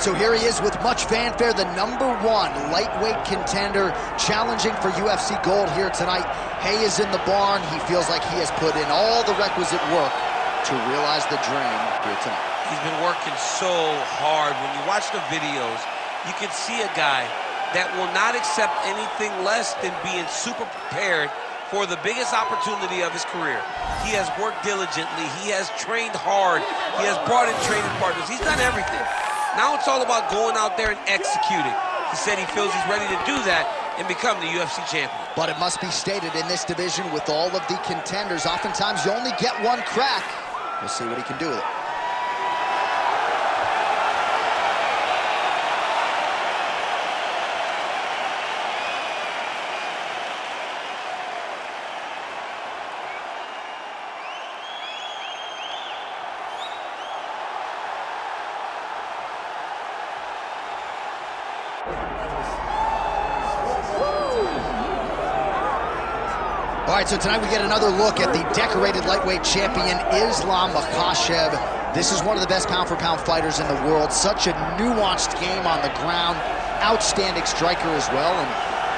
right, so here he is with much fanfare, the #1 lightweight contender challenging for UFC gold here tonight. Hay is in the barn. He feels like he has put in all the requisite work to realize the dream here tonight. He's been working so hard. When you watch the videos, you can see a guy that will not accept anything less than being super prepared for the biggest opportunity of his career. He has worked diligently. He has trained hard. He has brought in training partners. He's done everything. Now it's all about going out there and executing. He said he feels he's ready to do that and become the UFC champion. But it must be stated, in this division with all of the contenders, oftentimes you only get one crack. We'll see what he can do with it. All right, so tonight we get another look at the decorated lightweight champion, Islam Makhachev. This is one of the best pound-for-pound fighters in the world. Such a nuanced game on the ground. Outstanding striker as well, and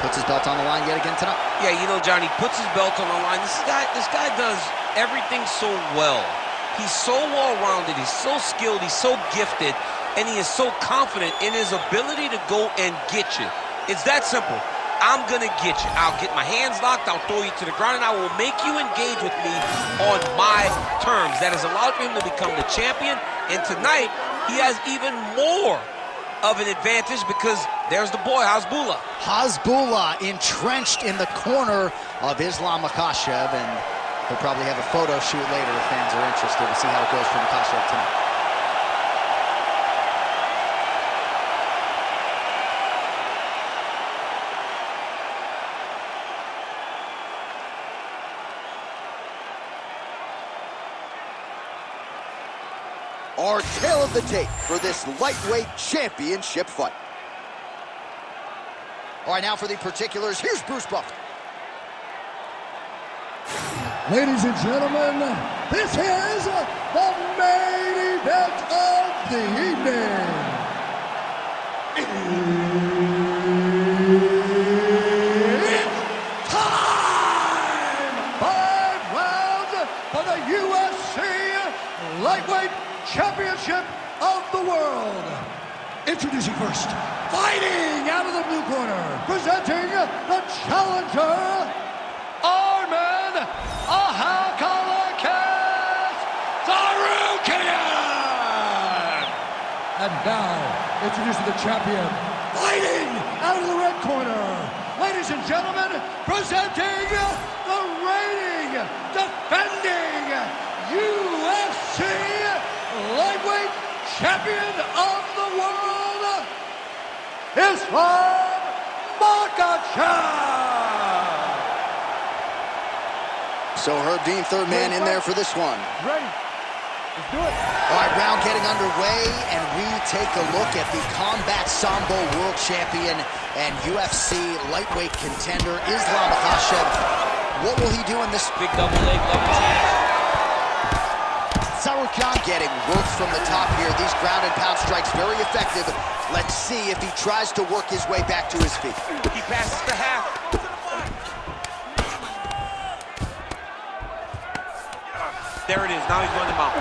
puts his belt on the line yet again tonight. Yeah, you know, Johnny, puts his belt on the line. This guy does everything so well. He's so well-rounded. He's so skilled. He's so gifted, and he is so confident in his ability to go and get you. It's that simple. I'm gonna get you. I'll get my hands locked, I'll throw you to the ground, and I will make you engage with me on my terms. That has allowed him to become the champion, and tonight, he has even more of an advantage because there's the boy, Hasbullah. Hasbullah entrenched in the corner of Islam Makhachev, and he'll probably have a photo shoot later if fans are interested to see how it goes for Makhachev tonight. Our tale of the tape for this lightweight championship fight. All right, now for the particulars, here's Bruce Buffer. Ladies and gentlemen, this is the main event of the evening. It's time! 5 rounds for the UFC lightweight championship of the world. Introducing first, fighting out of the blue corner, presenting the challenger, Arman Tsarukyan. And now, introducing the champion, fighting out of the red corner, ladies and gentlemen, presenting the reigning, defending UFC lightweight champion of the world, Islam Makhachev. So Herb Dean, third man in there for this one. Ready? Let's do it. All right, round getting underway, and we take a look at the Combat Sambo world champion and UFC lightweight contender, Islam Makhachev. What will he do in this Big double leg, double change. Tsarukyan getting worked from the top here. These ground and pound strikes very effective. Let's see if he tries to work his way back to his feet. He passes the half. There it is. Now he's going to mount.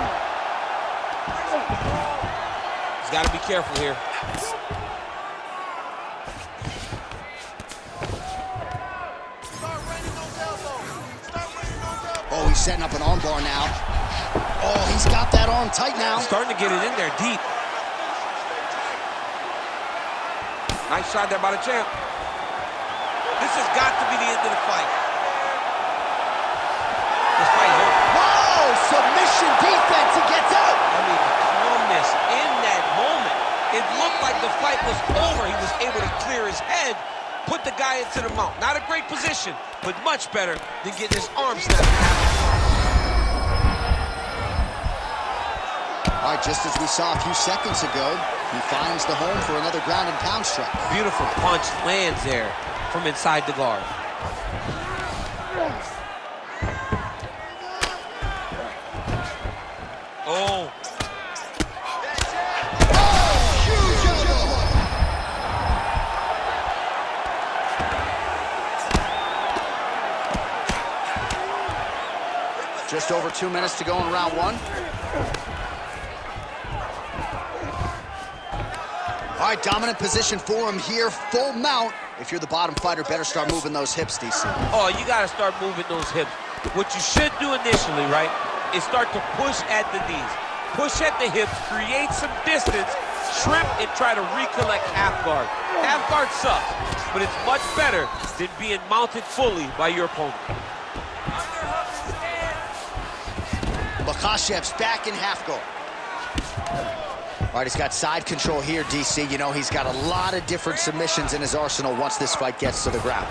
He's got to be careful here. Oh, he's setting up an armbar now. Oh, he's got that arm tight now. Starting to get it in there deep. Nice shot there by the champ. This has got to be the end of the fight. This fight is over. Whoa, submission defense, he gets out. I mean, the calmness in that moment. It looked like the fight was over. He was able to clear his head, put the guy into the mount. Not a great position, but much better than getting his arm snapped. All right, just as we saw a few seconds ago, he finds the home for another ground and pound strike. Beautiful punch lands there from inside the guard. Oh. Oh, huge Just over 2 minutes to go in round one. All right, dominant position for him here, full mount. If you're the bottom fighter, better start moving those hips, DC. Oh, you gotta start moving those hips. What you should do initially, right, is start to push at the knees. Push at the hips, create some distance, shrimp, and try to recollect half guard. Half guard sucks, but it's much better than being mounted fully by your opponent. Makhachev's back in half guard. All right, he's got side control here, DC. You know, he's got a lot of different submissions in his arsenal once this fight gets to the ground.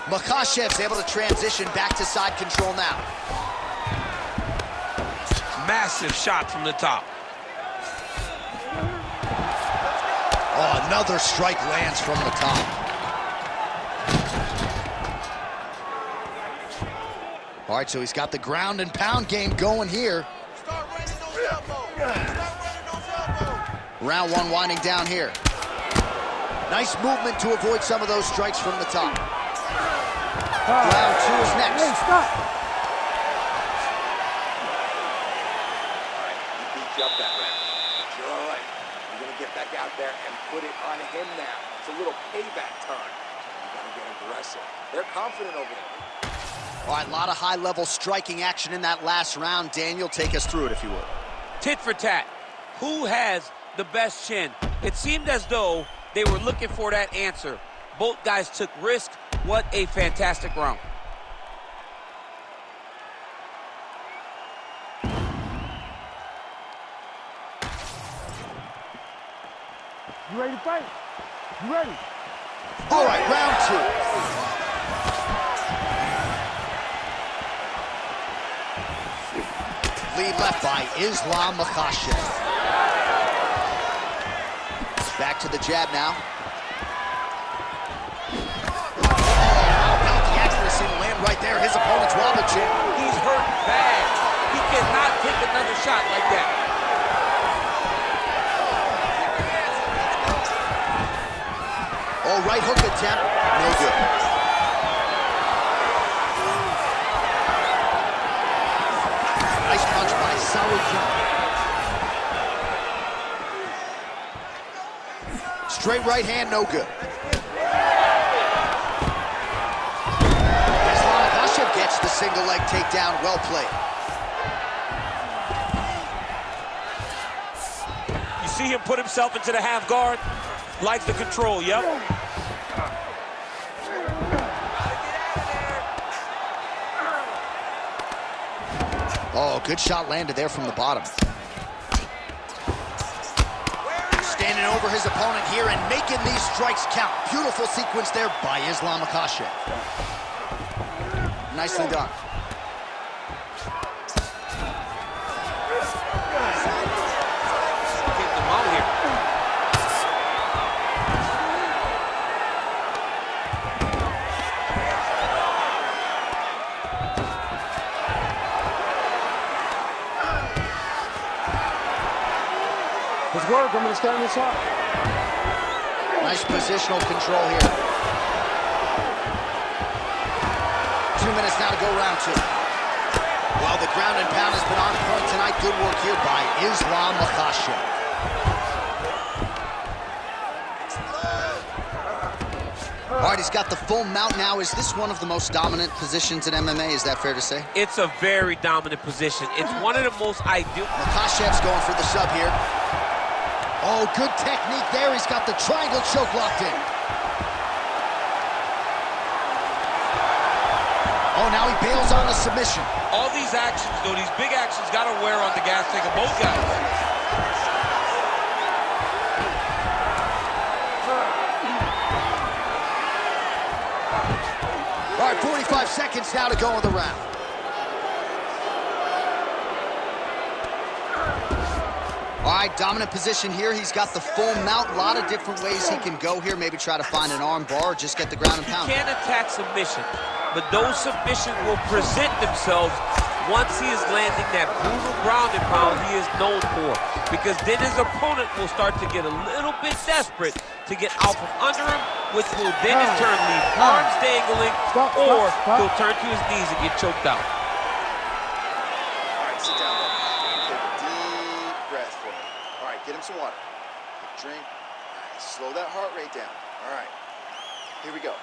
Makhachev's able to transition back to side control now. Massive shot from the top. Oh, another strike lands from the top. All right, so he's got the ground and pound game going here. Start running those elbows. Start running those elbows. Round one winding down here. Nice movement to avoid some of those strikes from the top. Round two is next. Hey, stop. All right, he beat you up that round. But you're all right. You're going to get back out there and put it on him now. It's a little payback time. You got to get aggressive. They're confident over there. All right, a lot of high-level striking action in that last round. Daniel, take us through it, if you would. Tit for tat. Who has the best chin? It seemed as though they were looking for that answer. Both guys took risk. What a fantastic round. You ready to fight? You ready? All right, round two. Lead left by Islam Makhachev. Back to the jab now. Oh, how about the accuracy to land right there? His opponent's wobble chin. He's hurt bad. He cannot take another shot like that. Oh, right hook attempt. No good. Nice punch by Tsarukyan. Straight right hand, no good. Makhachev gets the single leg takedown, well played. You see him put himself into the half guard? Likes the control, yep. Oh, good shot landed there from the bottom. Standing over his opponent here and making these strikes count. Beautiful sequence there by Islam Makhachev. Nicely done. Getting them out here. Let's work. I'm going to start this off. Nice positional control here. 2 minutes now to go round two. Well, the ground and pound has been on point tonight. Good work here by Islam Makhachev. All right, he's got the full mount now. Is this one of the most dominant positions in MMA? Is that fair to say? It's a very dominant position. It's one of the most ideal. Makhachev's going for the sub here. Oh, good technique there. He's got the triangle choke locked in. Oh, now he bails on the submission. All these actions, though, these big actions, got to wear on the gas tank of both guys. All right, 45 seconds now to go in the round. All right, dominant position here. He's got the full mount. A lot of different ways he can go here. Maybe try to find an arm bar or just get the ground and pound. You can't attack submission, but those submissions will present themselves once he is landing that brutal ground and pound he is known for, because then his opponent will start to get a little bit desperate to get out from under him, which will then in turn leave arms dangling, or he'll turn to his knees and get choked out. All right, sit down, buddy. Take a deep breath for me. All right, get him some water. Drink. Nice. Slow that heart rate down. All right, here we go.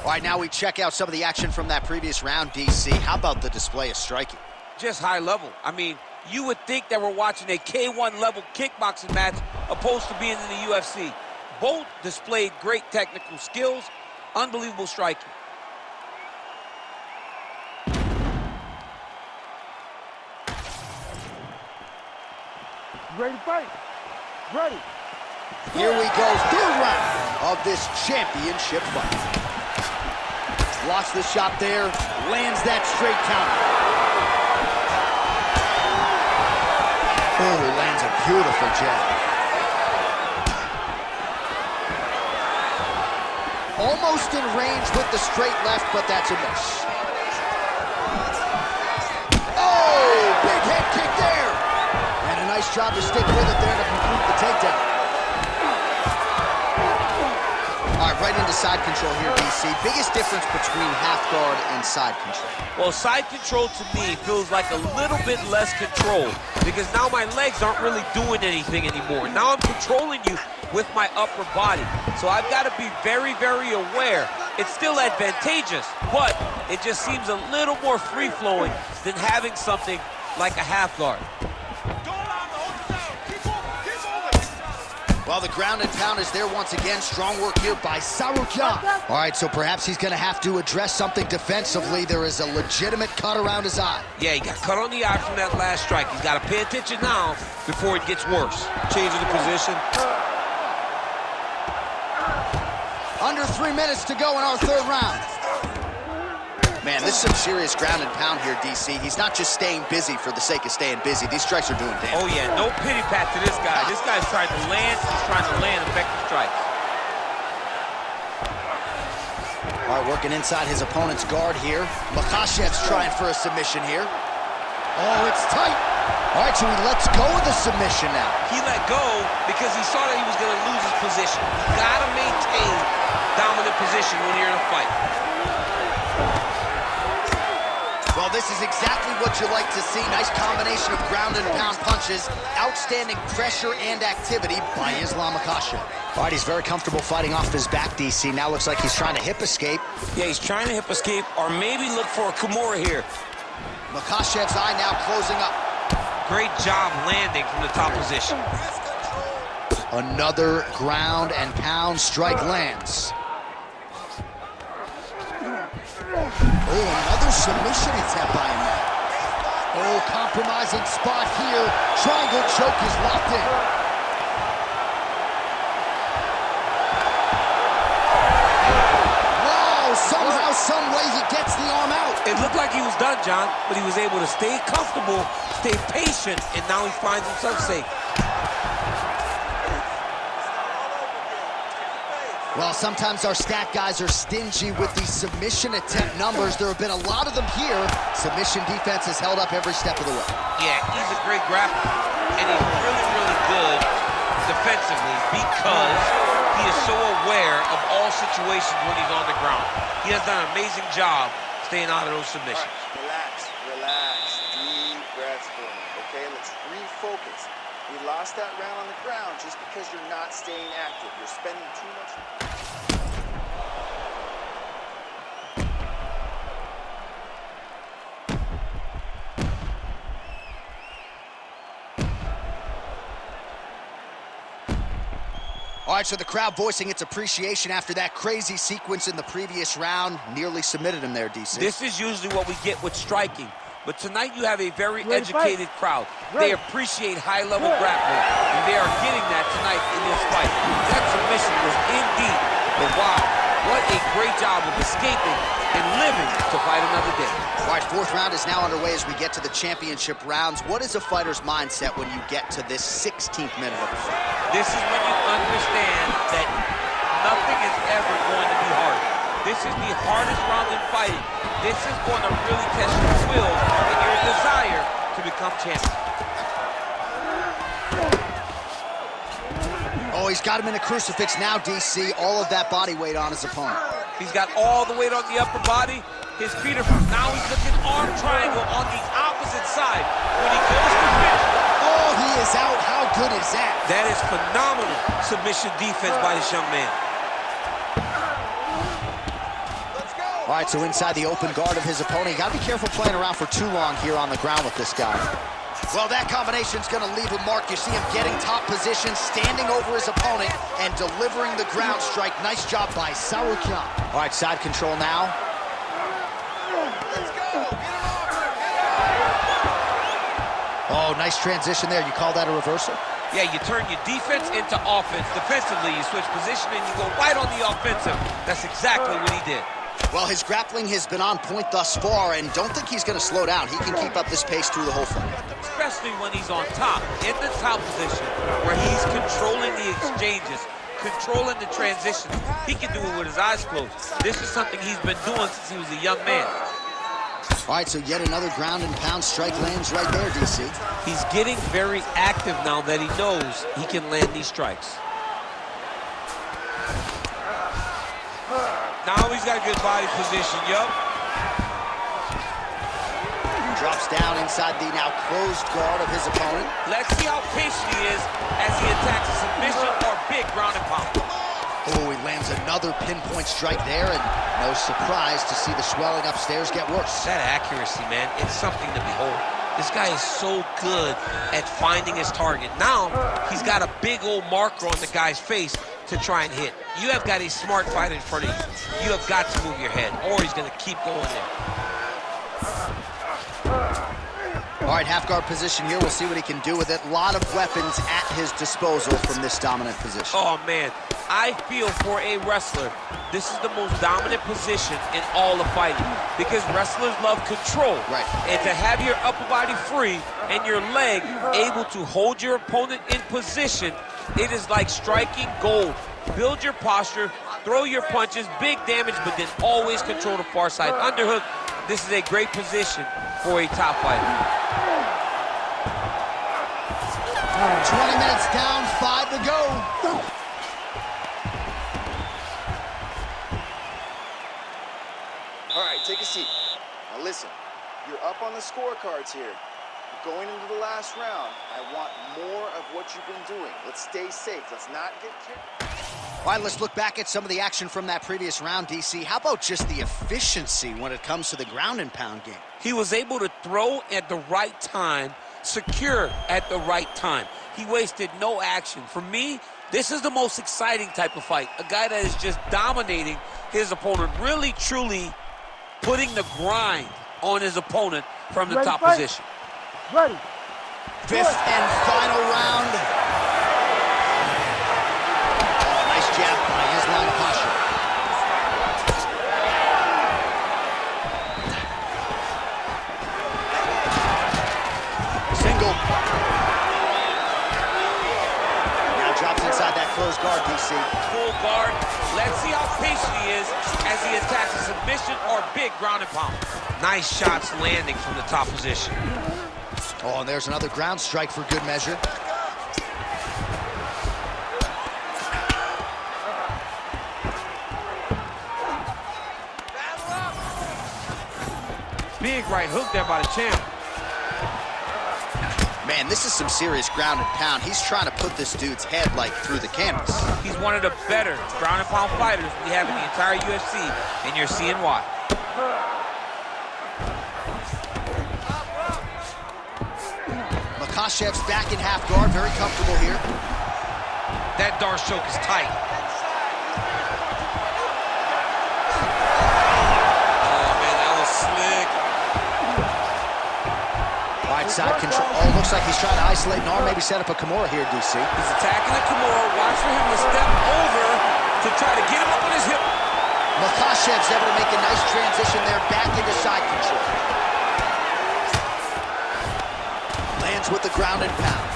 All right, now we check out some of the action from that previous round, DC. How about the display of striking? Just high level. I mean, you would think that we're watching a K1 level kickboxing match opposed to being in the UFC. Both displayed great technical skills, unbelievable striking. Ready to fight? Ready. Here we go, third round of this championship fight. Blocks the shot there, lands that straight counter. Oh, lands a beautiful jab. Almost in range with the straight left, but that's a miss. Oh, big head kick there. And a nice job to stick with it there to complete the takedown. All right, right into side control here, DC. Biggest difference between half guard and side control? Well, side control to me feels like a little bit less control, because now my legs aren't really doing anything anymore. Now I'm controlling you with my upper body. So I've got to be very, very aware. It's still advantageous, but it just seems a little more free-flowing than having something like a half guard. Well, the ground and pound is there once again. Strong work here by Tsarukyan. All right, so perhaps he's going to have to address something defensively. There is a legitimate cut around his eye. Yeah, he got cut on the eye from that last strike. He's got to pay attention now before it gets worse. Changing the position. Under 3 minutes to go in our third round. Man, this is some serious ground and pound here, DC. He's not just staying busy for the sake of staying busy. These strikes are doing damage. Oh, yeah, no pity pat to this guy. This guy's trying to land. He's trying to land effective strikes. All right, working inside his opponent's guard here. Makhachev's trying for a submission here. Oh, it's tight. All right, so he lets go of the submission now. He let go because he saw that he was going to lose his position. You got to maintain dominant position when you're in a fight. Well, this is exactly what you like to see. Nice combination of ground and pound punches. Outstanding pressure and activity by Islam Makhachev. All right, he's very comfortable fighting off his back, DC. Now looks like he's trying to hip escape. Yeah, he's trying to hip escape or maybe look for a Kimura here. Makhachev's eye now closing up. Great job landing from the top position. Another ground and pound strike lands. Oh, another submission attempt by him now. Oh, compromising spot here. Triangle choke is locked in. Wow, somehow, some way he gets the arm out. It looked like he was done, John, but he was able to stay comfortable, stay patient, and now he finds himself safe. Well, sometimes our stat guys are stingy with these submission attempt numbers. There have been a lot of them here. Submission defense has held up every step of the way. Yeah, he's a great grappler, and he's really, really good defensively because he is so aware of all situations when he's on the ground. He has done an amazing job staying out of those submissions. All right, relax. Deep breaths for me, okay? Let's refocus. We lost that round on the ground just because you're not staying active. You're spending too much. All right, so the crowd voicing its appreciation after that crazy sequence in the previous round. Nearly submitted him there, DC. This is usually what we get with striking. But tonight you have a very educated crowd. They appreciate high-level grappling, and they are getting that tonight in this fight. That submission was in deep, but wow, what a great job of escaping and living to fight another day. All right, fourth round is now underway as we get to the championship rounds. What is a fighter's mindset when you get to this 16th minute of the fight? This is when you understand that nothing is ever going to be hard. This is the hardest round in fighting. This is going to really test your will and your desire to become champion. Oh, he's got him in a crucifix now, DC. All of that body weight on his opponent. He's got all the weight on the upper body. His feet are from. Now he's looking arm triangle on the opposite side. When he goes to finish. Oh, he is out. How good is that? That is phenomenal submission defense by this young man. All right, so inside the open guard of his opponent. You got to be careful playing around for too long here on the ground with this guy. Well, that combination's going to leave a mark. You see him getting top position, standing over his opponent, and delivering the ground strike. Nice job by Tsarukyan. All right, side control now. Let's go. Get him off. Oh, nice transition there. You call that a reversal? Yeah, you turn your defense into offense. Defensively, you switch position and you go right on the offensive. That's exactly what he did. Well, his grappling has been on point thus far, and don't think he's going to slow down. He can keep up this pace through the whole fight. Especially when he's on top, in the top position, where he's controlling the exchanges, controlling the transitions. He can do it with his eyes closed. This is something he's been doing since he was a young man. All right, so yet another ground and pound strike lands right there, DC. He's getting very active now that he knows he can land these strikes. Now he's got a good body position, yup. Drops down inside the now closed guard of his opponent. Let's see how patient he is as he attacks a submission or big ground and pound. Oh, he lands another pinpoint strike there, and no surprise to see the swelling upstairs get worse. That accuracy, man, it's something to behold. This guy is so good at finding his target. Now, he's got a big old marker on the guy's face to try and hit. You have got a smart fighter in front of you. You have got to move your head, or he's going to keep going there. All right, half guard position here. We'll see what he can do with it. A lot of weapons at his disposal from this dominant position. Oh, man. I feel for a wrestler, this is the most dominant position in all of fighting because wrestlers love control. Right. And to have your upper body free and your leg able to hold your opponent in position, it is like striking gold. Build your posture, throw your punches, big damage, but then always control the far side. Underhook, this is a great position for a top fighter. 20 minutes down, 5 to go. All right, take a seat. Now listen, you're up on the scorecards here. Going into the last round, I want more of what you've been doing. Let's stay safe. Let's not get carried. All right, let's look back at some of the action from that previous round, DC. How about just the efficiency when it comes to the ground and pound game? He was able to throw at the right time, secure at the right time. He wasted no action. For me, this is the most exciting type of fight. A guy that is just dominating his opponent, really, truly putting the grind on his opponent from the top position. Ready. Fifth and final round. Oh, nice jab by Islam Makhachev. Single. Now drops inside that closed guard, DC. Full guard. Let's see how patient he is as he attacks a submission or big ground and pound. Nice shots landing from the top position. Oh, and there's another ground strike for good measure. Big right hook there by the champ. Man, this is some serious ground and pound. He's trying to put this dude's head, like, through the canvas. He's one of the better ground and pound fighters we have in the entire UFC, and you're seeing why. Makhachev's back in half guard, very comfortable here. That Darce choke is tight. Oh, man, that was slick. Right side control. Oh, looks like he's trying to isolate an arm, maybe set up a Kimura here, DC. He's attacking the Kimura. Watch for him to step over to try to get him up on his hip. Makhachev's able to make a nice transition there, back into side control. Lands with the ground and pound.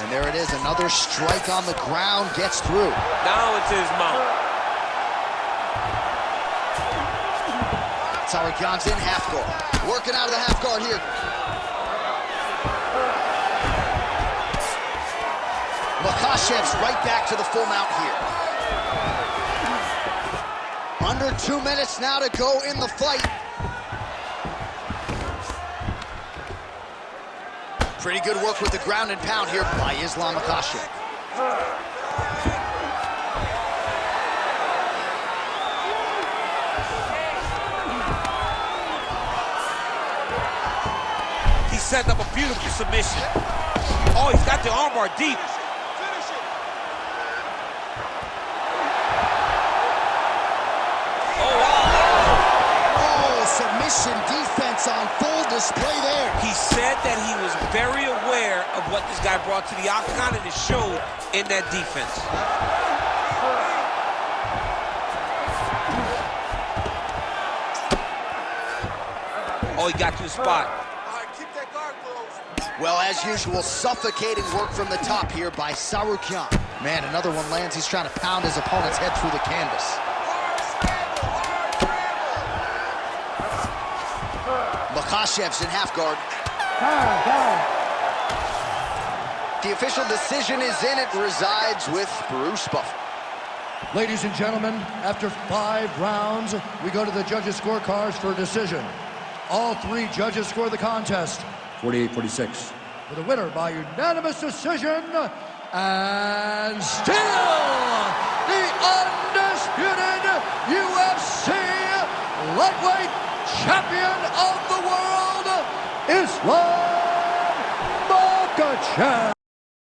And there it is, another strike on the ground, gets through. Now it's his mount. Tsarukyan's in half guard. Working out of the half guard here. Makhachev's right back to the full mount here. Under 2 minutes now to go in the fight. Pretty good work with the ground and pound here by Islam Makhachev. He set up a beautiful submission. Oh, he's got the armbar deep. Submission defense on full display there. He said that he was very aware of what this guy brought to the octagon, and it showed in that defense. Oh, he got to the spot. All right, keep that guard closed. Well, as usual, suffocating work from the top here by Tsarukyan. Man, another one lands. He's trying to pound his opponent's head through the canvas. Makhachev's in half guard. The official decision is in. It resides with Bruce Buffer. Ladies and gentlemen, after 5 rounds, we go to the judges' scorecards for a decision. All 3 judges score the contest 48-46. For the winner by unanimous decision, and still the undisputed UFC lightweight champion of the world, Islam Makhachev.